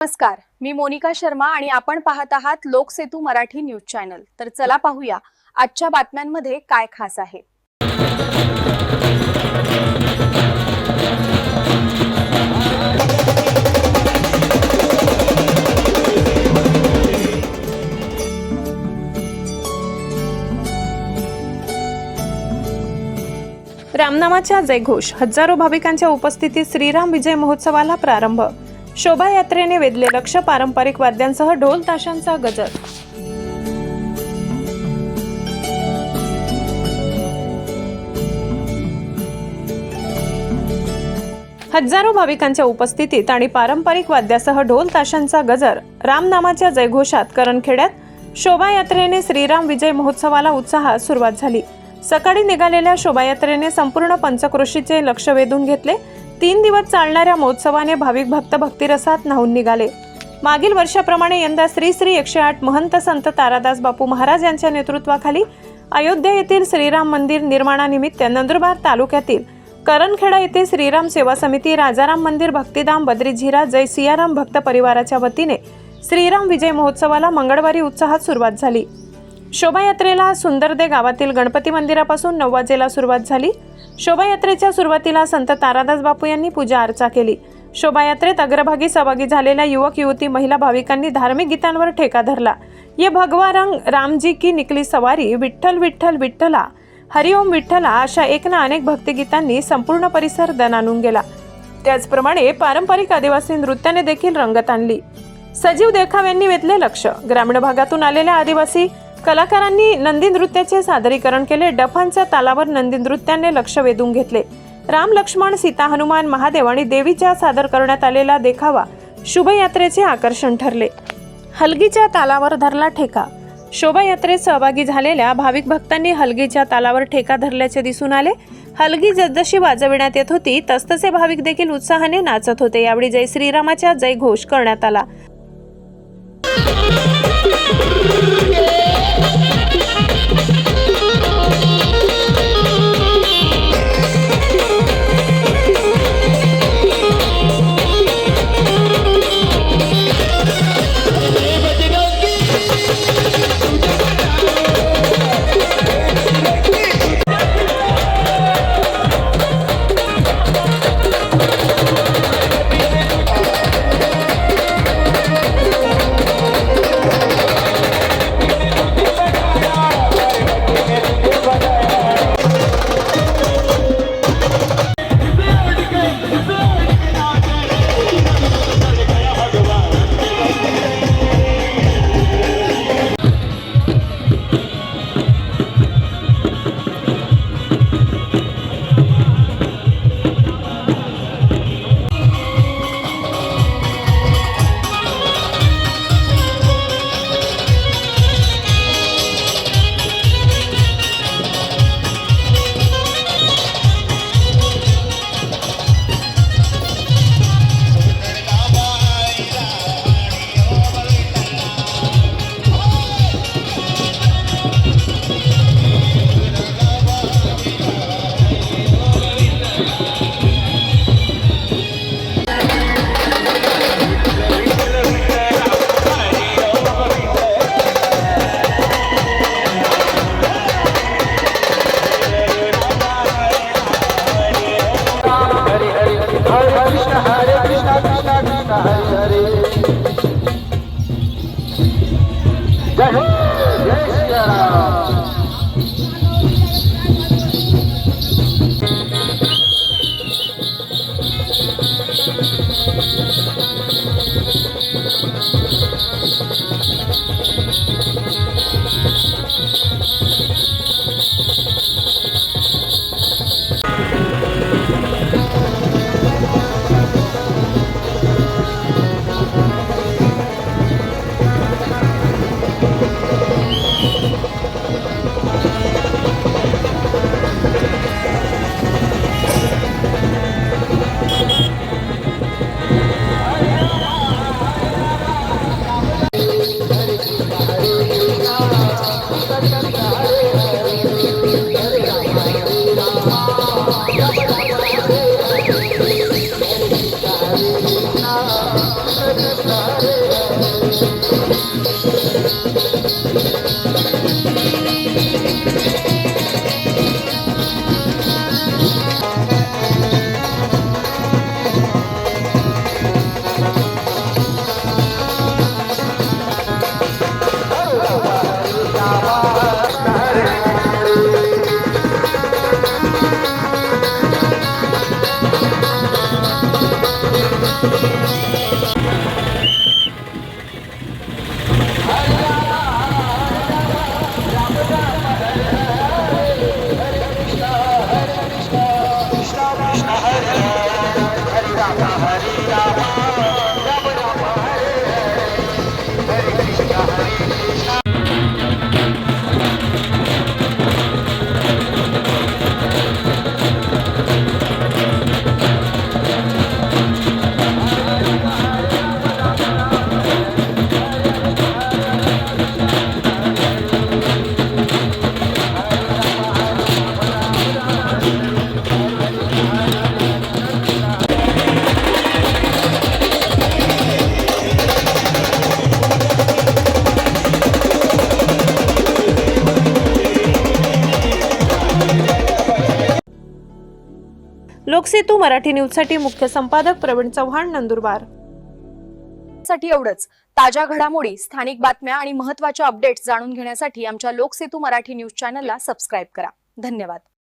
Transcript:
नमस्कार, मी मोनिका शर्मा आणि आपण पाहत आहात लोकसेतू मराठी न्यूज चॅनल। तर चला पाहूया आजच्या बातम्यांमध्ये काय खास आहे। रामनामाच्या जयघोष, हजारो भाविकांच्या उपस्थितीत श्रीराम विजय महोत्सवाला प्रारंभ। शोभायात्रेने वेधले लक्ष, पारंपरिक वाद्यांसह ढोल ताशांचा गजर। हजारो भाविकांच्या उपस्थितीत आणि पारंपरिक वाद्यासह ढोल ताशांचा गजर। रामनामाच्या जयघोषात करणखेड्यात शोभायात्रेने श्रीराम विजय महोत्सवाला उत्साहात सुरुवात झाली। सकाळी निघालेल्या शोभायात्रेने संपूर्ण पंचक्रोशीचे लक्ष वेधून घेतले। 3 दिवस चालणाऱ्या महोत्सवाने भाविक भक्त भक्तिरसात न्हाऊन निघाले। मागील वर्षाप्रमाणे यंदा श्री 108 महंत संत तारादास बापू महाराज यांच्या नेतृत्वाखाली अयोध्या येथील श्रीराम मंदिर निर्माणानिमित्त नंदुरबार तालुक्यातील करणखेडा येथे श्रीराम सेवा समिती, राजाराम मंदिर, भक्तिधाम, बद्री झिरा, जय सियाराम भक्त परिवाराच्या वतीने श्रीराम विजय महोत्सवाला मंगळवारी उत्साहात सुरुवात झाली। शोभायात्रेला सुंदरदे गावातील गणपती मंदिरापासून 9 वाजेला सुरुवात झाली। शोभायात्रेच्या सुरुवातीला संत तारादास बापू यांनी पूजा अर्चा केली। शोभायात्रेत अग्रभागी सहभागी झालेल्या युवक युवती महिला भाविकांनी धार्मिक गीतांवर ठेका धरला। ये भगवा रंग, रामजी की निकली सवारी, विठ्ठल विठ्ठल विठ्ठला, हरिओम विठ्ठला अशा एक ना अनेक भक्तिगीतांनी संपूर्ण परिसर दणाणून गेला। त्याचप्रमाणे पारंपरिक आदिवासी नृत्याने देखील रंगत आणली। सजीव देखाव्यांनी वेधले लक्ष। ग्रामीण भागातून आलेल्या आदिवासी कलाकारांनी नंदी नृत्याचे सादरीकरण केले। डफांच्या तालावर नंदी नृत्याने लक्ष वेधून घेतले। राम, लक्ष्मण, सीता, हनुमान, महादेव आणि देवीच्या सादर करण्यात आलेला देखावा शोभायात्रेचे आकर्षण ठरले। हलगीच्या तालावर धरला ठेका। शोभायात्रेत सहभागी झालेल्या भाविक भक्तांनी हलगीच्या तालावर ठेका धरल्याचे दिसून आले। हलगी जसजशी वाजविण्यात येत होती तसतसे भाविक देखील उत्साहाने नाचत होते। यावेळी जय श्रीरामाच्या जय घोष करण्यात आला। लोकसेतू मराठी न्यूजसाठी मुख्य संपादक प्रवीण चव्हाण, नंदुरबार. साठी एवढंच. ताज्या घडामोडी, स्थानिक बातम्या आणि महत्त्वाच्या अपडेट्स जाणून घेण्यासाठी आमच्या लोकसेतू मराठी न्यूज चॅनलला सबस्क्राईब करा. धन्यवाद.